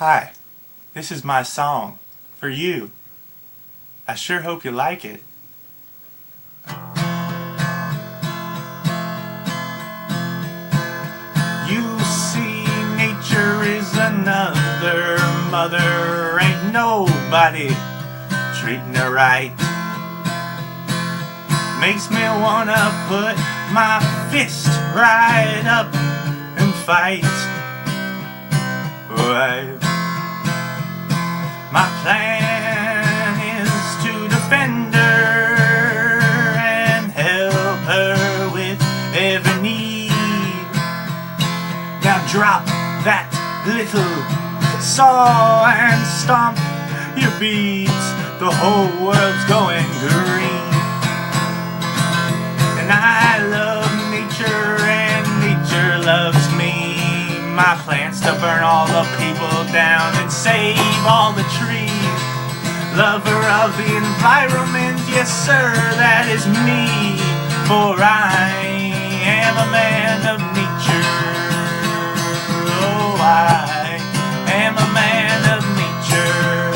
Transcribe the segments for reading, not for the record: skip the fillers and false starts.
Hi, this is my song for you. I sure hope you like it. You see, nature is another mother. Ain't nobody treating her right. Makes me wanna put my fist right up and fight. Right. My plan is to defend her and help her with every need. Now drop that little saw and stomp your beads. The whole world's going green. And I love nature and nature loves me. My plan's to burn all the people down and save all the trees. Lover of the environment, yes sir, that is me. For I am a man of nature. Oh, I am a man of nature.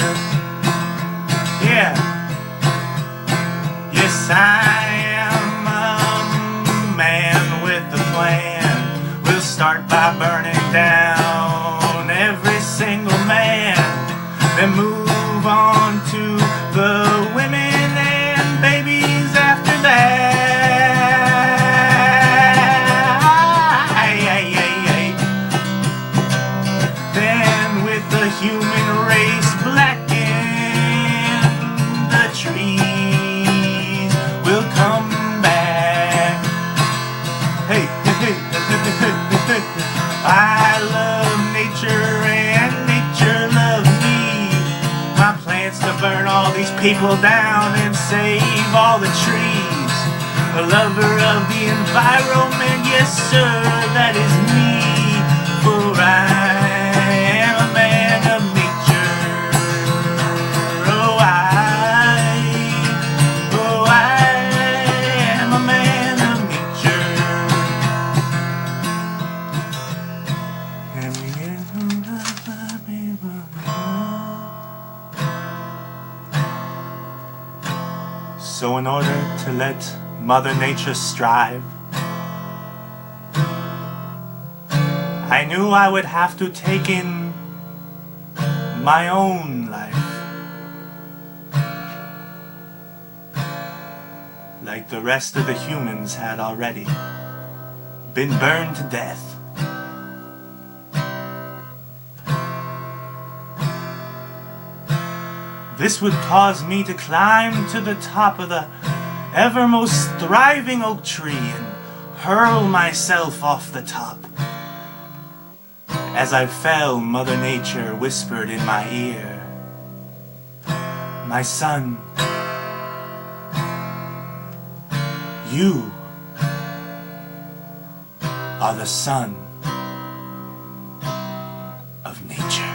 Yeah. Yes, I am a man with a plan. We'll start by burning down every single man, then move on to the women and babies after that. Then with the human race blacken the trees, we'll come back. Hey, hey, hey, hey, hey. I love nature and nature loves me. My plan's to burn all these people down and save all the trees. A lover of the environment, yes sir, that is me. For I am a man of nature. Oh, I am a man of nature. So in order to let Mother Nature strive, I knew I would have to take in my own life, like the rest of the humans had already been burned to death. This would cause me to climb to the top of the evermost thriving oak tree and hurl myself off the top. As I fell, Mother Nature whispered in my ear, "My son, you are the son of nature."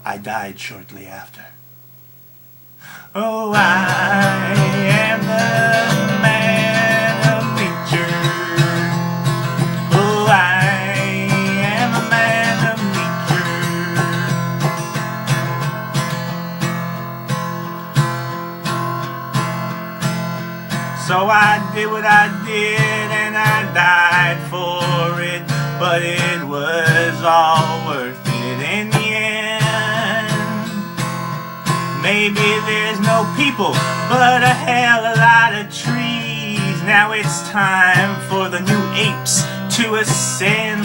I died shortly after. Oh, I am the man of nature. Oh, I am a man of nature. So I did what I did and I died for it, but it was all worth it in the end. Maybe there's no people, but a hell of a lot of trees. Now it's time for the new apes to ascend.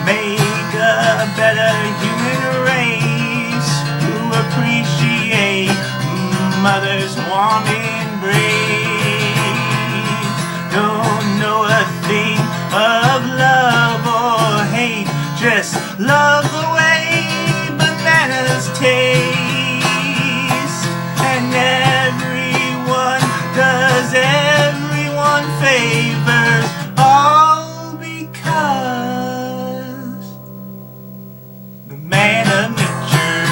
Make a better human race who appreciate Mother's warm embrace. Don't know a thing of love or hate, just love the way bananas taste. And everyone does everyone favors, all because the man of nature.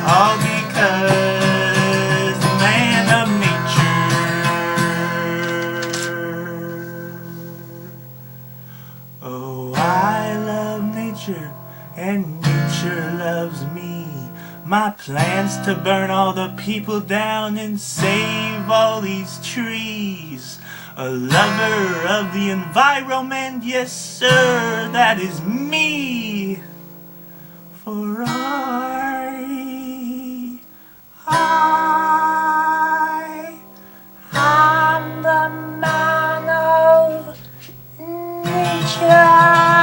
All because the man of nature. My plan's to burn all the people down and save all these trees. A lover of the environment, yes sir, that is me. For I'm the man of nature.